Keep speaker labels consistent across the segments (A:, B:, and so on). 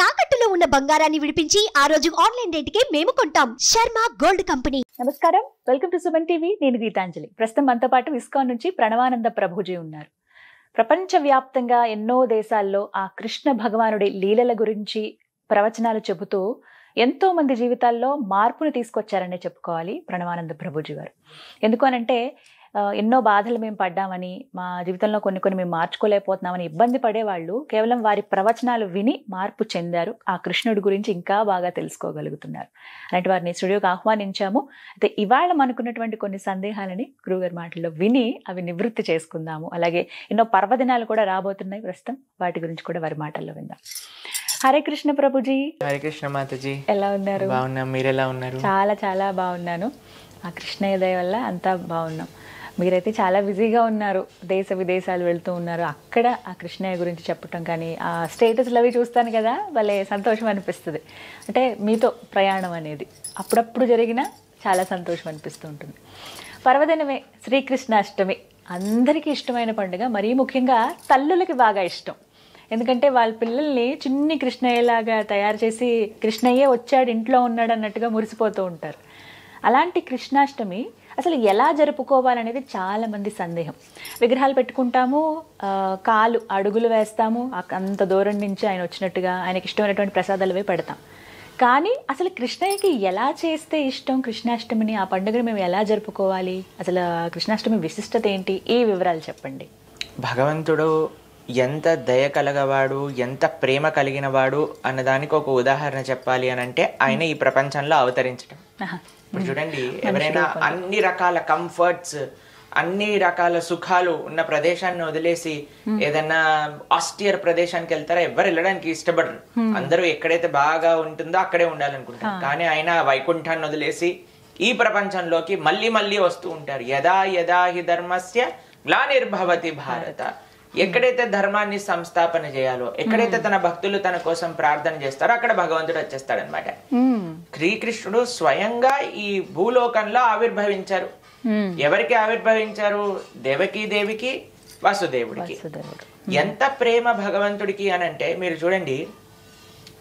A: తాకట్టులో ఉన్న బంగారాన్ని విడిపించి ఆ రోజు ఆన్లైన్ రేటుకే మేము కొంటాం. Sharma gold company.
B: నమస్కారం, వెల్కమ్ టు సుమన్ టీవీ. నేను గీతాంజలి. ప్రస్తుతం మనతో పాటు ఇస్కాన్ నుంచి ప్రణవానంద ప్రభుజీ ఉన్నారు. ప్రపంచవ్యాప్తంగా ఎన్నో దేశాల్లో ఆ కృష్ణ భగవానుడి లీలల గురించి ప్రవచనాలు చెబుతూ ఎంతో మంది జీవితాల్లో మార్పును తీసుకొచ్చారనే చెప్పుకోవాలి ప్రణవానంద ప్రభుజీ గారు. ఎందుకు అనంటే ఎన్నో బాధలు మేము పడ్డామని, మా జీవితంలో కొన్ని మేము మార్చుకోలేకపోతున్నామని ఇబ్బంది పడేవాళ్ళు కేవలం వారి ప్రవచనాలు విని మార్పు చెందారు. ఆ కృష్ణుడి గురించి ఇంకా బాగా తెలుసుకోగలుగుతున్నారు. అలాంటి వారిని స్టూడియోకి ఆహ్వానించాము. అయితే ఇవాళ మనకున్నటువంటి కొన్ని సందేహాలని గురువుగారి మాటల్లో విని అవి నివృత్తి చేసుకుందాము. అలాగే ఎన్నో పర్వదినాలు కూడా రాబోతున్నాయి ప్రస్తుతం, వాటి గురించి కూడా వారి మాటల్లో విందాం. హరే కృష్ణ ప్రభుజీ.
C: హరే కృష్ణ మాతాజీ.
B: ఎలా ఉన్నారు?
C: బాగున్నాం, మీరు ఎలా ఉన్నారు?
B: చాలా చాలా బాగున్నాను. ఆ కృష్ణయ్య దయ వల్ల అంతా బాగున్నాం. మీరైతే చాలా బిజీగా ఉన్నారు, దేశ విదేశాలు వెళ్తూ ఉన్నారు. అక్కడ ఆ కృష్ణయ్య గురించి చెప్పటం కానీ, ఆ స్టేటస్లు అవి చూస్తాను కదా, భలే సంతోషం అనిపిస్తుంది. అంటే మీతో ప్రయాణం అనేది అప్పుడప్పుడు జరిగినా చాలా సంతోషం అనిపిస్తూ ఉంటుంది. పర్వదినమే శ్రీకృష్ణాష్టమి, అందరికీ ఇష్టమైన పండుగ. మరీ ముఖ్యంగా తల్లులకి బాగా ఇష్టం. ఎందుకంటే వాళ్ళ పిల్లల్ని చిన్ని కృష్ణయ్యలాగా తయారు చేసి కృష్ణయ్యే వచ్చాడు, ఇంట్లో ఉన్నాడు అన్నట్టుగా మురిసిపోతూ ఉంటారు. అలాంటి కృష్ణాష్టమి అసలు ఎలా జరుపుకోవాలనేది చాలామంది సందేహం. విగ్రహాలు పెట్టుకుంటాము, అడుగులు వేస్తాము, అంత దూరం నుంచి ఆయన వచ్చినట్టుగా ఆయనకి ఇష్టమైనటువంటి ప్రసాదాలు పెడతాం. కానీ అసలు కృష్ణయ్యకి ఎలా చేస్తే ఇష్టం కృష్ణాష్టమిని, ఆ పండుగను మేము ఎలా జరుపుకోవాలి, అసలు కృష్ణాష్టమి విశిష్టత ఏంటి, ఈ వివరాలు చెప్పండి.
C: భగవంతుడు ఎంత దయ కలగవాడు, ఎంత ప్రేమ కలిగిన వాడు అన్నదానికి ఒక ఉదాహరణ చెప్పాలి అని అంటే ఆయన ఈ ప్రపంచంలో అవతరించడం. ఇప్పుడు చూడండి, ఎవరైనా అన్ని రకాల కంఫర్ట్స్, అన్ని రకాల సుఖాలు ఉన్న ప్రదేశాన్ని వదిలేసి ఏదన్నా ఆస్టియర్ ప్రదేశానికి వెళ్తారా? ఎవరు వెళ్ళడానికి ఇష్టపడరు. అందరూ ఎక్కడైతే బాగా ఉంటుందో అక్కడే ఉండాలనుకుంటారు. కానీ ఆయన వైకుంఠాన్ని వదిలేసి ఈ ప్రపంచంలోకి మళ్ళీ మళ్ళీ వస్తూ ఉంటారు. యదా యదా హి ధర్మస్య గ్లానిర్భవతి భారత. ఎక్కడైతే ధర్మాన్ని సంస్థాపన చేయాలో, ఎక్కడైతే తన భక్తులు తన కోసం ప్రార్థన చేస్తారో అక్కడ భగవంతుడు వచ్చేస్తాడనమాట. శ్రీకృష్ణుడు స్వయంగా ఈ భూలోకంలో ఆవిర్భవించారు. ఎవరికి ఆవిర్భవించారు? దేవకీ దేవికి, వాసుదేవుడికి. ఎంత ప్రేమ భగవంతుడికి అని అంటే మీరు చూడండి,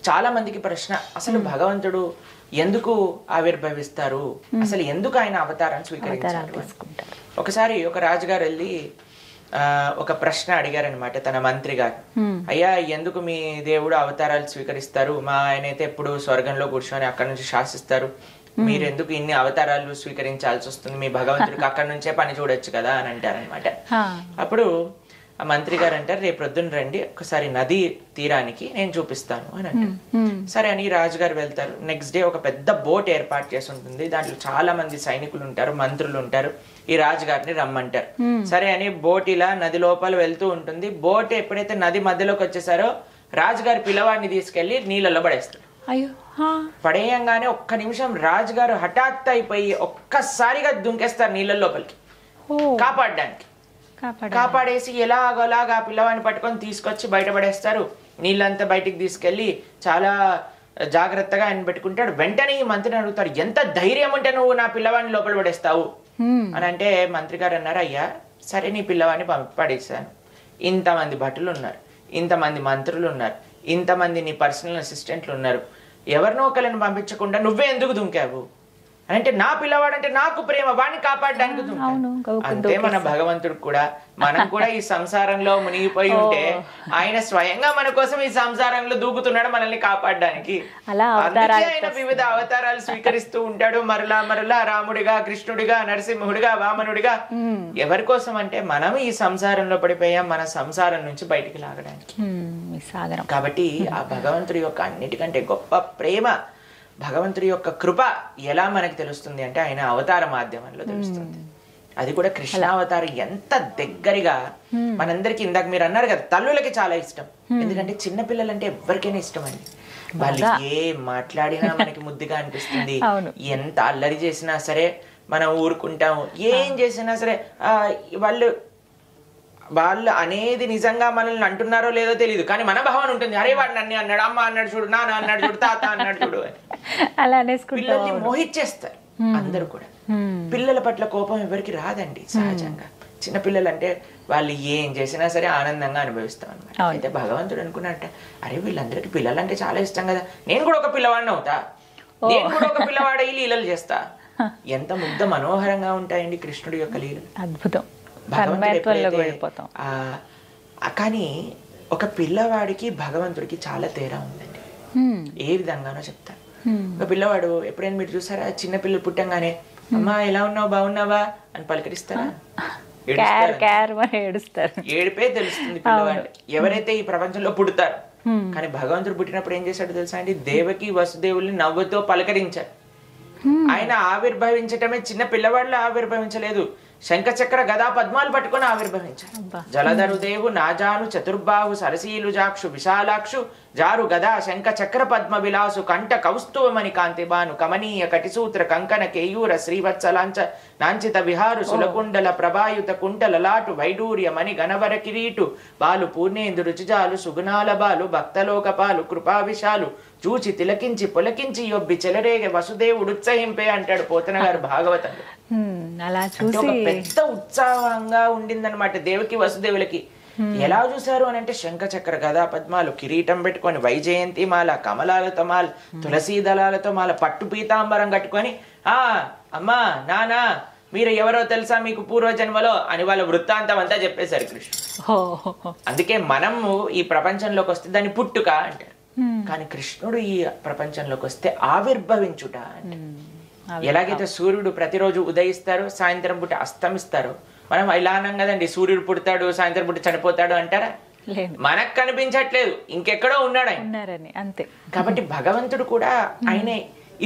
C: చాలా మందికి ప్రశ్న, అసలు భగవంతుడు ఎందుకు ఆవిర్భవిస్తారు, అసలు ఎందుకు ఆయన అవతారాన్ని స్వీకరించారు? ఒకసారి ఒక రాజుగారు వెళ్ళి ఒక ప్రశ్న అడిగారనమాట తన మంత్రి గారు. అయ్యా, ఎందుకు మీ దేవుడు అవతారాలు స్వీకరిస్తారు? మా ఆయన అయితే ఎప్పుడు స్వర్గంలో కూర్చొని అక్కడ నుంచి శాసిస్తారు, మీరు ఎందుకు ఇన్ని అవతారాలు స్వీకరించాల్సి వస్తుంది? మీ భగవంతుడికి అక్కడ నుంచే పని చూడొచ్చు కదా అని అంటారనమాట. అప్పుడు ఆ మంత్రి గారు అంటారు, రేపు ప్రొద్దున రండి, ఒకసారి నది తీరానికి నేను చూపిస్తాను అని అంటారు. సరే అని రాజుగారు వెళ్తారు. నెక్స్ట్ డే ఒక పెద్ద బోట్ ఏర్పాటు చేసి ఉంటుంది. దాంట్లో చాలా మంది సైనికులు ఉంటారు, మంత్రులు ఉంటారు. ఈ రాజుగారిని రమ్మంటారు. సరే అని బోట్ ఇలా నది లోపల వెళ్తూ ఉంటుంది. బోట్ ఎప్పుడైతే నది మధ్యలోకి వచ్చేసారో రాజుగారి పిల్లవాడిని తీసుకెళ్లి నీళ్ళలో పడేస్తారు. పడేయంగానే ఒక్క నిమిషం రాజుగారు హఠాత్ అయిపోయి ఒక్కసారిగా దుంకేస్తారు నీళ్ళ లోపలికి కాపాడడానికి. కాపాడేసి ఎలాగోలాగా ఆ పిల్లవాడిని పట్టుకొని తీసుకొచ్చి బయటపడేస్తారు. నీళ్ళంతా బయటికి తీసుకెళ్లి చాలా జాగ్రత్తగా ఆయన పెట్టుకుంటాడు. వెంటనే ఈ మంత్రిని అడుగుతాడు, ఎంత ధైర్యం ఉంటే నువ్వు నా పిల్లవాడిని లోపల పడేస్తావు అని అంటే మంత్రి గారు అన్నారు, అయ్యా సరే నీ పిల్లవాడిని పడేసాను, ఇంతమంది భటులు ఉన్నారు, ఇంతమంది మంత్రులు ఉన్నారు, ఇంతమంది నీ పర్సనల్ అసిస్టెంట్లు ఉన్నారు, ఎవరినో ఒకరిని పంపించకుండా నువ్వే ఎందుకు దుంకావు అంటే, నా పిల్లవాడంటే నాకు ప్రేమ, వాడిని కాపాడడానికి అంతే. మన భగవంతుడు కూడా, మనం కూడా ఈ సంసారంలో మునిగిపోయి ఉంటే ఆయన స్వయంగా మన కోసం ఈ సంసారంలో దూకుతున్నాడు మనల్ని కాపాడడానికి. ఆయన వివిధ అవతారాలు స్వీకరిస్తూ ఉంటాడు, మరలా మరలా రాముడిగా, కృష్ణుడిగా, నరసింహుడిగా, వామనుడిగా. ఎవరి కోసం అంటే మనం ఈ సంసారంలో పడిపోయాం, మన సంసారం నుంచి బయటికి లాగడానికి. కాబట్టి ఆ భగవంతుడి యొక్క అన్నిటికంటే గొప్ప ప్రేమ, భగవంతుడి యొక్క కృప ఎలా మనకి తెలుస్తుంది అంటే ఆయన అవతార మాధ్యమంలో తెలుస్తుంది. అది కూడా కృష్ణావతారం ఎంత దగ్గరగా మనందరికి. ఇందాక మీరు అన్నారు కదా, తల్లులకి చాలా ఇష్టం. ఎందుకంటే చిన్న పిల్లలంటే ఎవరికైనా ఇష్టం అండి. వాళ్ళు ఏ మాట్లాడినా మనకి ముద్దుగా అనిపిస్తుంది. ఎంత అల్లరి చేసినా సరే మనం ఊరుకుంటాము. ఏం చేసినా సరే వాళ్ళు అనేది నిజంగా మనల్ని అంటున్నారో లేదో తెలియదు, కానీ మన భావన ఉంటుంది, అరే వాడు నన్ను అన్నాడు, అమ్మ అన్నాడు చూడు, నాన్న అన్నాడు చూడు, తాత అన్నాడు చూడు అని. పిల్లల్ని మోహిచ్చేస్తారు అందరూ కూడా. పిల్లల పట్ల కోపం ఎవరికి రాదండి సహజంగా. చిన్నపిల్లలు అంటే వాళ్ళు ఏం చేసినా సరే ఆనందంగా అనుభవిస్తాం అనమాట. అయితే భగవంతుడు అనుకున్నట్ట, అరే వీళ్ళందరికీ పిల్లలు అంటే చాలా ఇష్టం కదా, నేను కూడా ఒక పిల్లవాడిని అవుతా, నేను కూడా ఒక పిల్లవాడ ఈ లీలలు చేస్తా. ఎంత ముగ్ధ మనోహరంగా ఉంటాయండి కృష్ణుడి యొక్క లీలలు,
B: అద్భుతం.
C: కానీ ఒక పిల్లవాడికి భగవంతుడికి చాలా తేడా ఉందండి. ఏ విధంగానో చెప్తాను. ఒక పిల్లవాడు ఎప్పుడైనా మీరు చూసారా, చిన్న పిల్లలు పుట్టంగానే అమ్మా ఎలా ఉన్నావు బాగున్నావా అని పలకరిస్తారా? ఏడిపే తెలుస్తుంది పిల్లవాడు ఎవరైతే ఈ ప్రపంచంలో పుడతారు. కానీ భగవంతుడు పుట్టినప్పుడు ఏం చేశాడు తెలుసా అండి, దేవకి వసుదేవుల్ని నవ్వుతో పలకరించాడు. ఆయన ఆవిర్భవించటమే చిన్న పిల్లవాళ్ళు ఆవిర్భవించలేదు, శంఖచక్ర గదా పద్మాలు పట్టుకొని ఆవిర్భవించారు. జలధరుదేవు నాజాను చతుర్బాహు సరసీలు జాక్షు విశాలాక్షు జారు గదా శంఖ చక్ర పద్మ విలాసు కంఠ కౌస్తువమణి కాంతిబాను కమనీయ కటిసూత్ర కంకణ కేయూర శ్రీవత్సలాంచ నాంచిత విహారు సులకుండల ప్రభాయుత కుంటలలాటు వైడూర్య మణి గణవర కిరీటు బాలు పూర్ణేందు రుచిజాలు సుగుణాల బాలు భక్తలోకపాలు కృపా విశాలు చూచి తిలకించి పులకించి యొబ్బి చెలరేగ వసుదేవుడు ఉత్సహింపే అంటాడు పోతన గారు భాగవతంలో. ఒక పెద్ద ఉత్సాహంగా ఉండిందనమాట దేవకి వసుదేవులకి. ఎలా చూసారు అని అంటే శంఖ చక్ర గదా పద్మాలు, కిరీటం పెట్టుకొని, వైజయంతి మాల, కమలాలతో మాల, తులసీ దళాలతో మాల, పట్టు పీతాంబరం కట్టుకొని, అమ్మా నానా మీరు ఎవరో తెలుసా మీకు పూర్వజన్మలో అని వాళ్ళ వృత్తాంతం అంతా చెప్పేశారు కృష్ణుడు. అందుకే మనము ఈ ప్రపంచంలోకి వస్తే దాన్ని పుట్టుక అంటారు, కానీ కృష్ణుడు ఈ ప్రపంచంలోకి వస్తే ఆవిర్భవించుట అంటారు. ఎలాగైతే సూర్యుడు ప్రతిరోజు ఉదయిస్తారు, సాయంత్రం పూట అస్తమిస్తారు, మనం ఇలా అన్నాం కదండి, సూర్యుడు పుడతాడు సాయంత్రం పూట చనిపోతాడు అంటారా? మనకు కనిపించట్లేదు, ఇంకెక్కడో ఉన్నాడు ఆయన, అంతే. కాబట్టి భగవంతుడు కూడా ఆయనే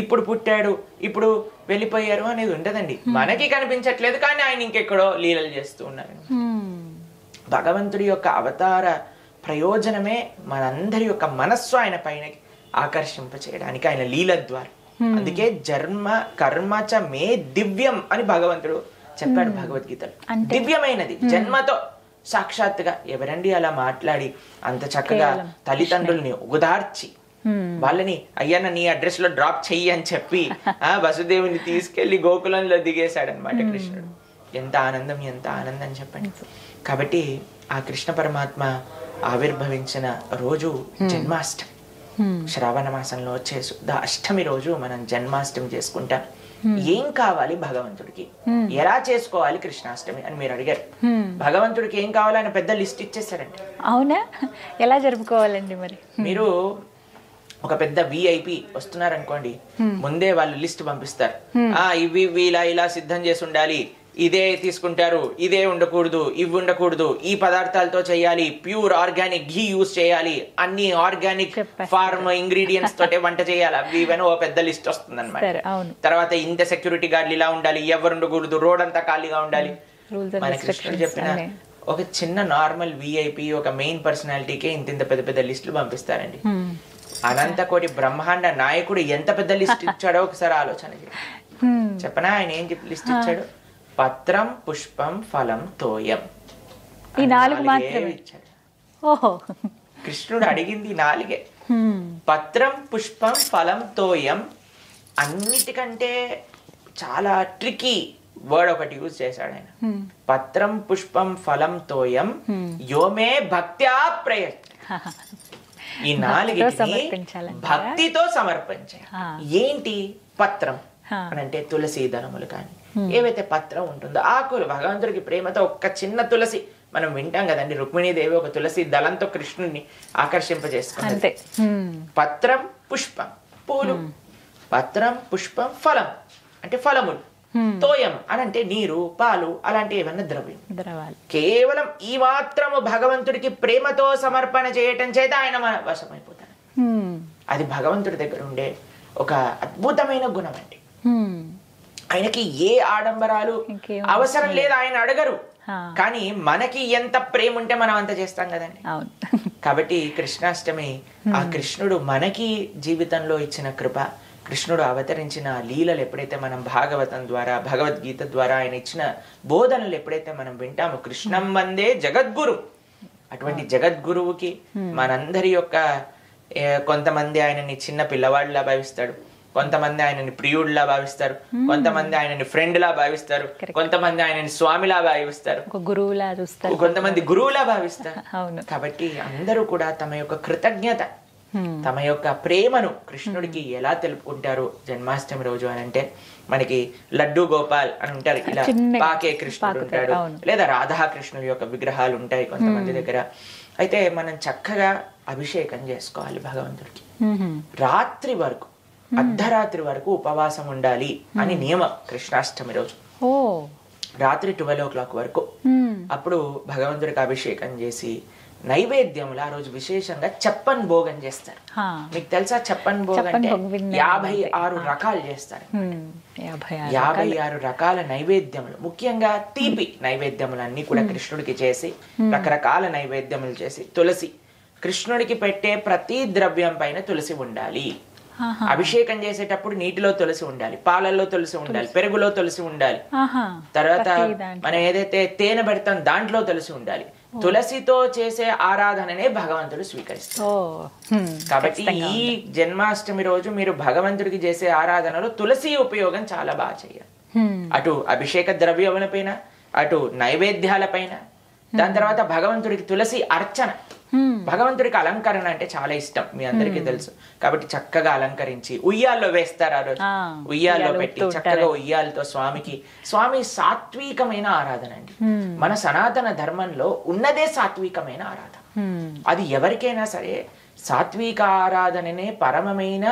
C: ఇప్పుడు పుట్టాడు ఇప్పుడు వెళ్ళిపోయారు అనేది ఉండదండి. మనకి కనిపించట్లేదు కానీ ఆయన ఇంకెక్కడో లీలలు చేస్తూ ఉన్నారు. భగవంతుడి యొక్క అవతార ప్రయోజనమే మనందరి యొక్క మనస్సు ఆయన పైన ఆకర్షింప చేయడానికి ఆయన లీల ద్వారా. అందుకే జన్మ కర్మ చ మే దివ్యం అని భగవంతుడు చెప్పాడు భగవద్గీతలో. దివ్యమైనది జన్మతో సాక్షాత్తుగా ఎవరండి అలా మాట్లాడి అంత చక్కగా తల్లిదండ్రుల్ని ఉదార్చి వాళ్ళని అయ్యన్న నీ అడ్రస్ లో డ్రాప్ చెయ్యి అని చెప్పి వసుదేవుని తీసుకెళ్లి గోకులంలో దిగేశాడనమాట కృష్ణుడు. ఎంత ఆనందం ఎంత ఆనందం చెప్పండి. కాబట్టి ఆ కృష్ణ పరమాత్మ ఆవిర్భవించిన రోజు జన్మాష్టమి. శ్రావణ మాసంలో వచ్చే శుద్ధ అష్టమి రోజు మనం జన్మాష్టమి చేసుకుంటాం. ఏం కావాలి భగవంతుడికి, ఎలా చేసుకోవాలి కృష్ణాష్టమి అని మీరు అడిగారు. భగవంతుడికి ఏం కావాలి ఆయన పెద్ద లిస్ట్ ఇచ్చేసారండి.
B: అవునా, ఎలా జరుపుకోవాలండి మరి?
C: మీరు ఒక పెద్ద విఐపి వస్తున్నారు అనుకోండి, ముందే వాళ్ళు లిస్ట్ పంపిస్తారు. ఇవి ఇలా సిద్ధం చేసి ఉండాలి, ఇదే తీసుకుంటారు, ఇదే ఉండకూడదు, ఇవి ఉండకూడదు, ఈ పదార్థాలతో చేయాలి, ప్యూర్ ఆర్గానిక్ ఘీ యూజ్ చేయాలి, అన్ని ఆర్గానిక్ ఫార్మ్ ఇంగ్రీడియంట్స్ తోటే వంట చేయాలి, అవి ఇవన్నీ ఓ పెద్ద లిస్ట్ వస్తుంది అనమాట. తర్వాత ఇంత సెక్యూరిటీ గార్డులు ఇలా ఉండాలి, ఎవరు ఉండకూడదు, రోడ్ అంతా ఖాళీగా ఉండాలి. మన కృష్ణుడు చెప్పిన ఒక చిన్న నార్మల్ విఐపి ఒక మెయిన్ పర్సనాలిటీకే ఇంత పెద్ద పెద్ద లిస్టులు పంపిస్తారండి. అనంతకోటి బ్రహ్మాండ నాయకుడు ఎంత పెద్ద లిస్ట్ ఇచ్చాడో ఒకసారి ఆలోచన చేయండి. చెప్పనా ఆయన ఏం లిస్ట్ ఇచ్చాడు? పత్రం పుష్పం ఫలం తోయం,
B: ఈ 4 మాత్రమే
C: ఇచ్చాడు. కృష్ణుడు అడిగింది 4. పత్రం పుష్పం ఫలం తోయం. అన్నిటికంటే చాలా ట్రికీ వర్డ్ ఒకటి యూజ్ చేశాడు ఆయన. పత్రం పుష్పం ఫలం తోయం యోమే భక్త్యా ప్రయత్న. ఈ 4 భక్తితో సమర్పించాలి. ఏంటి పత్రం అని అంటే తులసి దళములు కానీ ఏవైతే పత్రం ఉంటుందో ఆకులు, భగవంతుడికి ప్రేమతో ఒక్క చిన్న తులసి మనం వింటాం కదండి, రుక్మిణీదేవి ఒక తులసి దళంతో కృష్ణుడిని ఆకర్షింపజేసుకుంది. పత్రం పుష్పం పూలు, పత్రం పుష్పం ఫలం అంటే ఫలములు, తోయం అని అంటే నీరు పాలు అలాంటి ఏమన్నా ద్రవ్యాలు. కేవలం ఈ మాత్రము భగవంతుడికి ప్రేమతో సమర్పణ చేయటం చేత ఆయన మన వశమైపోతాడు. అది భగవంతుడి దగ్గర ఉండే ఒక అద్భుతమైన గుణం అండి. ఆయనకి ఏ ఆడంబరాలు అవసరం లేదు, ఆయన అడగరు. కానీ మనకి ఎంత ప్రేమ ఉంటే మనం అంత చేస్తాం కదండి. కాబట్టి కృష్ణాష్టమి ఆ కృష్ణుడు మనకి జీవితంలో ఇచ్చిన కృప, కృష్ణుడు అవతరించిన లీలలు ఎప్పుడైతే మనం భాగవతం ద్వారా భగవద్గీత ద్వారా ఆయన ఇచ్చిన బోధనలు ఎప్పుడైతే మనం వింటామో, కృష్ణం వందే జగద్గురు, అటువంటి జగద్గురువుకి మనందరి యొక్క కొంతమంది ఆయనని చిన్న పిల్లవాడిలా భావిస్తాడు, కొంతమంది ఆయనని ప్రియుడిలా భావిస్తారు, కొంతమంది ఆయనని ఫ్రెండ్ లా భావిస్తారు, కొంతమంది ఆయనని స్వామిలా భావిస్తారు,
B: గురువులా చూస్తారు,
C: కొంతమంది గురువులా భావిస్తారు.
B: అవును.
C: కాబట్టి అందరూ కూడా తమ యొక్క కృతజ్ఞత, తమ యొక్క ప్రేమను కృష్ణుడికి ఎలా తెలుపుకుంటారు జన్మాష్టమి రోజు అని అంటే, మనకి లడ్డు గోపాల్ అని ఉంటారు, ఇలా పాకే కృష్ణుడు ఉంటాడు, లేదా రాధాకృష్ణుడి యొక్క విగ్రహాలు ఉంటాయి కొంతమంది దగ్గర. అయితే మనం చక్కగా అభిషేకం చేసుకోవాలి భగవంతుడికి. రాత్రి వరకు, అర్ధరాత్రి వరకు ఉపవాసం ఉండాలి అని నియమం కృష్ణాష్టమి రోజు. రాత్రి 12 o'clock వరకు. అప్పుడు భగవంతుడికి అభిషేకం చేసి నైవేద్యములు ఆ రోజు విశేషంగా చెప్పన్ భోగం చేస్తారు. మీకు తెలుసా చెప్పన్ భోగం అంటే 56 రకాలు చేస్తారు. 56 రకాల నైవేద్యములు, ముఖ్యంగా తీపి నైవేద్యములు అన్ని కూడా కృష్ణుడికి చేసి, రకరకాల నైవేద్యములు చేసి, తులసి, కృష్ణుడికి పెట్టే ప్రతి ద్రవ్యం పైన తులసి ఉండాలి. అభిషేకం చేసేటప్పుడు నీటిలో తులసి ఉండాలి, పాలల్లో తులసి ఉండాలి, పెరుగులో తులసి ఉండాలి, తర్వాత మనం ఏదైతే తేనె పెడతాం దాంట్లో తులసి ఉండాలి. తులసితో చేసే ఆరాధననే భగవంతుడు స్వీకరిస్తాడు. కాబట్టి ఈ జన్మాష్టమి రోజు మీరు భగవంతుడికి చేసే ఆరాధనలో తులసి ఉపయోగం చాలా బాగా చేయాలి. అటు అభిషేక ద్రవ్యముల పైన, అటు నైవేద్యాల పైన, దాని తర్వాత భగవంతుడికి తులసి అర్చన. భగవంతుడికి అలంకరణ అంటే చాలా ఇష్టం, మీ అందరికీ తెలుసు. కాబట్టి చక్కగా అలంకరించి ఉయ్యాల్లో వేస్తారు. ఆ రోజు ఉయ్యాల్లో పెట్టి చక్కగా ఉయ్యాలతో స్వామి సాత్వికమైన ఆరాధన అండి. మన సనాతన ధర్మంలో ఉన్నదే సాత్వికమైన ఆరాధన. అది ఎవరికైనా సరే సాత్విక ఆరాధననే పరమమైన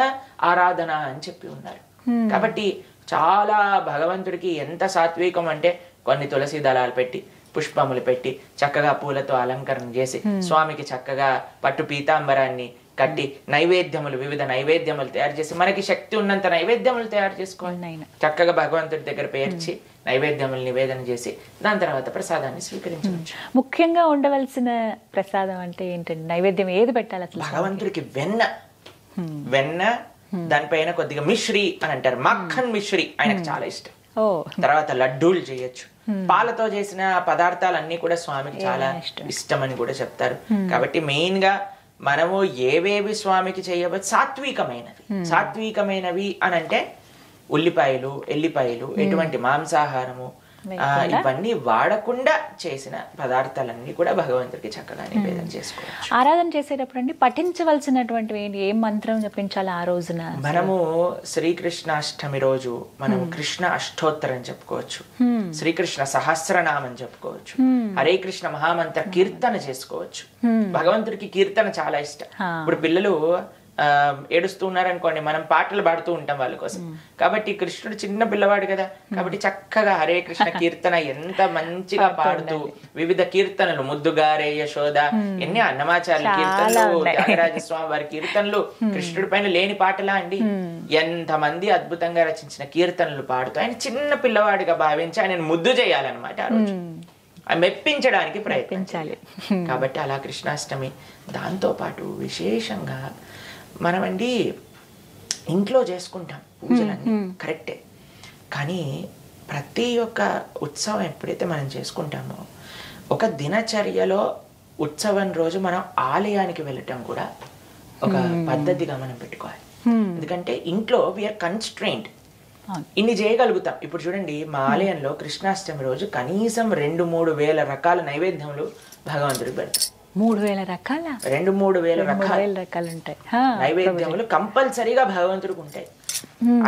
C: ఆరాధన అని చెప్పి ఉన్నారు. కాబట్టి చాలా భగవంతుడికి ఎంత సాత్వికం అంటే, కొన్ని తులసి దళాలు పెట్టి, పుష్పములు పెట్టి, చక్కగా పూలతో అలంకరణ చేసి, స్వామికి చక్కగా పట్టు పీతాంబరాన్ని కట్టి, నైవేద్యములు, వివిధ నైవేద్యములు తయారు చేసి, మనకి శక్తి ఉన్నంత నైవేద్యములు తయారు చేసుకోవాలి. చక్కగా భగవంతుడి దగ్గర పేర్చి నైవేద్యములు నివేదన చేసి, దాని తర్వాత ప్రసాదాన్ని స్వీకరించవచ్చు.
B: ముఖ్యంగా ఉండవలసిన ప్రసాదం అంటే ఏంటండి? నైవేద్యం ఏది పెట్టాలి అసలు?
C: భగవంతుడికి వెన్న, దానిపైన కొద్దిగా మిశ్రీ అని అంటారు, మక్కన్ మిశ్రీ ఆయనకు చాలా ఇష్టం. తర్వాత లడ్డూలు చేయొచ్చు. పాలతో చేసిన పదార్థాలన్నీ కూడా స్వామికి చాలా ఇష్టం అని కూడా చెప్తారు. కాబట్టి మెయిన్ గా మనము ఏవేవి స్వామికి చేయవచ్చు సాత్వికమైనవి అని అంటే, ఉల్లిపాయలు, ఎల్లిపాయలు, ఎటువంటి మాంసాహారము ఇవన్నీ వాడకుండా చేసిన పదార్థాలన్నీ కూడా భగవంతుడికి చక్కగా నివేదన చేసుకోవచ్చు.
B: ఆరాధన చేసేటప్పుడు అండి పఠించవలసినటువంటి ఏం మంత్రం జపించాలి ఆ రోజున?
C: మనము శ్రీకృష్ణాష్టమి రోజు మనము కృష్ణ అష్టోత్తరం చెప్పుకోవచ్చు, శ్రీకృష్ణ సహస్రనామం చెప్పుకోవచ్చు, హరే కృష్ణ మహామంత్ర కీర్తన చేసుకోవచ్చు. భగవంతుడికి కీర్తన చాలా ఇష్టం. ఇప్పుడు పిల్లలు ఏడుస్తూ ఉన్నారనుకోండి, మనం పాటలు పాడుతూ ఉంటాం వాళ్ళ కోసం. కాబట్టి కృష్ణుడు చిన్న పిల్లవాడు కదా, కాబట్టి చక్కగా హరే కృష్ణ కీర్తన ఎంత మంచిగా పాడుతూ, వివిధ కీర్తనలు, ముద్దుగారే యశోద, ఎన్ని అన్నమాచార్య కీర్తనలు, త్యాగరాజస్వామి వారి కీర్తనలు, కృష్ణుడి పైన లేని పాటలా అండి. ఎంతమంది అద్భుతంగా రచించిన కీర్తనలు పాడుతూ ఆయన చిన్న పిల్లవాడిగా భావించి ఆయన ముద్దు చేయాలన్నమాట. ఆ రోజు మెప్పించడానికి ప్రయత్నించాలి. కాబట్టి అలా కృష్ణాష్టమి. దాంతో పాటు విశేషంగా మనమండి ఇంట్లో చేసుకుంటాం పూజలన్నీ, కరెక్టే. కానీ ప్రతి ఒక్క ఉత్సవం ఎప్పుడైతే మనం చేసుకుంటామో, ఒక దినచర్యలో ఉత్సవం రోజు మనం ఆలయానికి వెళ్ళటం కూడా ఒక పద్ధతిగా మనం పెట్టుకోవాలి. ఎందుకంటే ఇంట్లో వీఆర్ కన్స్ట్రెయింట్, ఇన్ని చేయగలుగుతాం. ఇప్పుడు చూడండి, మా ఆలయంలో కృష్ణాష్టమి రోజు కనీసం 2-3 వేల రకాల నైవేద్యములు భగవంతుడికి పెడతాం.
B: 3,000 రకాల
C: 2-3 వేల రకాలు
B: ఉంటాయి
C: నైవేద్యములు కంపల్సరీగా భగవంతుడికి ఉంటాయి.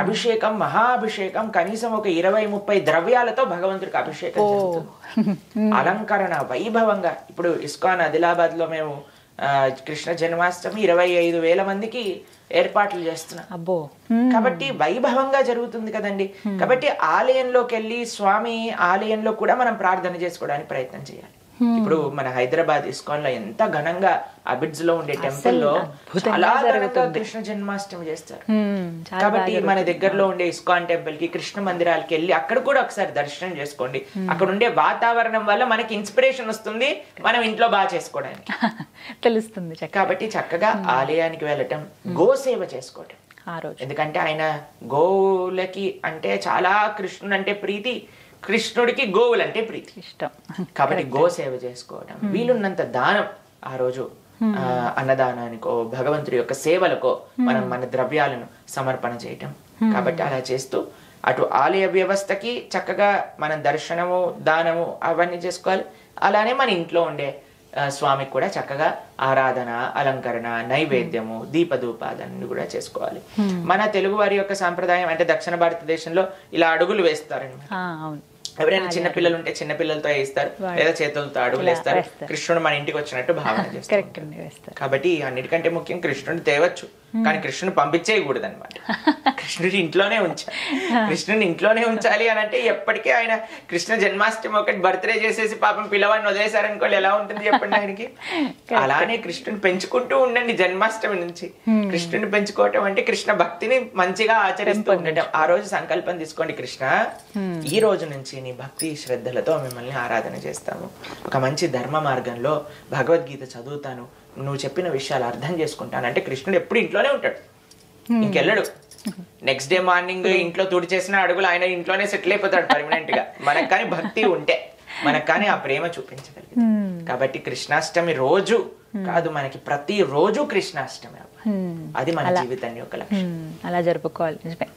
C: అభిషేకం, మహాభిషేకం, కనీసం ఒక 20-30 ద్రవ్యాలతో భగవంతుడికి అభిషేకం జరుగుతుంది. అలంకరణ వైభవంగా. ఇప్పుడు ఇస్కాన్ ఆదిలాబాద్ లో మేము కృష్ణ జన్మాష్టమి 25,000 మందికి ఏర్పాట్లు చేస్తున్నాం. కాబట్టి వైభవంగా జరుగుతుంది కదండి. కాబట్టి ఆలయంలోకి వెళ్ళి స్వామి ఆలయంలో కూడా మనం ప్రార్థన చేసుకోవడానికి ప్రయత్నం చేయాలి. ఇప్పుడు మన హైదరాబాద్ ఇస్కాన్ లో ఎంత ఘనంగా అబిడ్స్ లో ఉండే టెంపుల్ లో చాలా ఘనంగా కృష్ణ జన్మాష్టమి చేస్తారు. కాబట్టి మన దగ్గరలో ఉండే ఇస్కాన్ టెంపుల్ కి, కృష్ణ మందిరాలకి వెళ్ళి అక్కడ కూడా ఒకసారి దర్శనం చేసుకోండి. అక్కడ ఉండే వాతావరణం వల్ల మనకి ఇన్స్పిరేషన్ వస్తుంది మనం ఇంట్లో బాగా చేసుకోవడానికి
B: తెలుస్తుంది.
C: కాబట్టి చక్కగా ఆలయానికి వెళ్ళటం, గోసేవ చేసుకోవటం
B: ఆ రోజు.
C: ఎందుకంటే ఆయన గోవులకి అంటే చాలా, కృష్ణుడు అంటే ప్రీతి, కృష్ణుడికి గోవులంటే ప్రీతి, ఇష్టం. కాబట్టి గోసేవ చేసుకోవడం, వీలున్నంత దానం ఆ రోజు, అన్నదానానికో భగవంతుడి యొక్క సేవలకో మనం మన ద్రవ్యాలను సమర్పణ చేయటం కాబట్టి అలా చేస్తూ అటు ఆలయ వ్యవస్థకి చక్కగా మనం దర్శనము దానము అవన్నీ చేసుకోవాలి. అలానే మన ఇంట్లో ఉండే స్వామికి కూడా చక్కగా ఆరాధన, అలంకరణ, నైవేద్యము, దీపధూపాదన్ని కూడా చేసుకోవాలి. మన తెలుగు వారి యొక్క సాంప్రదాయం అంటే దక్షిణ భారతదేశంలో ఇలా అడుగులు వేస్తారనమాట. ఎవరైనా చిన్నపిల్లలు ఉంటే చిన్నపిల్లలతో వేస్తారు, లేదా చేతులతో అడుగులు వేస్తారు. కృష్ణుడు మన ఇంటికి వచ్చినట్టు భావన చేస్తారు. కాబట్టి అన్నిటికంటే ముఖ్యం కృష్ణుడు తేవచ్చు, కానీ కృష్ణుని పంపించేయకూడదు అనమాట. కృష్ణుడి ఇంట్లోనే ఉంచాలి. కృష్ణుని ఇంట్లోనే ఉంచాలి అని అంటే ఎప్పటికీ ఆయన కృష్ణ జన్మాష్టమి ఒకటి బర్త్డే చేసేసి పాపం పిల్లవాడిని వదిలేశారనుకోండి ఎలా ఉంటుంది చెప్పండి ఆయనకి. అలానే కృష్ణుని పెంచుకుంటూ ఉండండి జన్మాష్టమి నుంచి. కృష్ణుని పెంచుకోవటం అంటే కృష్ణ భక్తిని మంచిగా ఆచరిస్తూ ఉండటం. ఆ రోజు సంకల్పం తీసుకోండి, కృష్ణ ఈ రోజు నుంచి నీ భక్తి శ్రద్ధలతో మిమ్మల్ని ఆరాధన చేస్తాము, ఒక మంచి ధర్మ మార్గంలో భగవద్గీత చదువుతాను, నువ్వు చెప్పిన విషయాలు అర్థం చేసుకుంటాను అంటే కృష్ణుడు ఎప్పుడు ఇంట్లోనే ఉంటాడు, ఇంకెళ్ళడు. నెక్స్ట్ డే మార్నింగ్ ఇంట్లో తుడి చేసిన అడుగులు ఆయన ఇంట్లోనే సెటిల్ అయిపోతాడు పర్మనెంట్ గా. మనకు కానీ భక్తి ఉంటే, మనకు కానీ ఆ ప్రేమ చూపించగలిగింది. కాబట్టి కృష్ణాష్టమి రోజు కాదు, మనకి ప్రతి రోజు కృష్ణాష్టమి, అది మన జీవితాన్ని ఒక లక్ష్యం.
B: అలా జరుపుకోవాలి. నిజమే,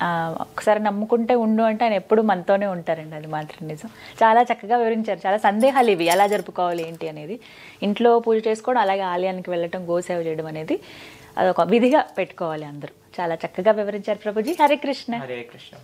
B: ఒకసారి నమ్ముకుంటే ఉండు అంటే ఆయన ఎప్పుడు మనతోనే ఉంటారండి, అది మాత్రం నిజం. చాలా చక్కగా వివరించారు. చాలా సందేహాలు ఇవి ఎలా జరుపుకోవాలి ఏంటి అనేది. ఇంట్లో పూజ చేసుకోవడం, అలాగే ఆలయానికి వెళ్ళటం, గోసేవ చేయడం అనేది అదొక విధిగా పెట్టుకోవాలి అందరూ. చాలా చక్కగా వివరించారు ప్రభుజీ. హరే కృష్ణ.
C: హరే కృష్ణ.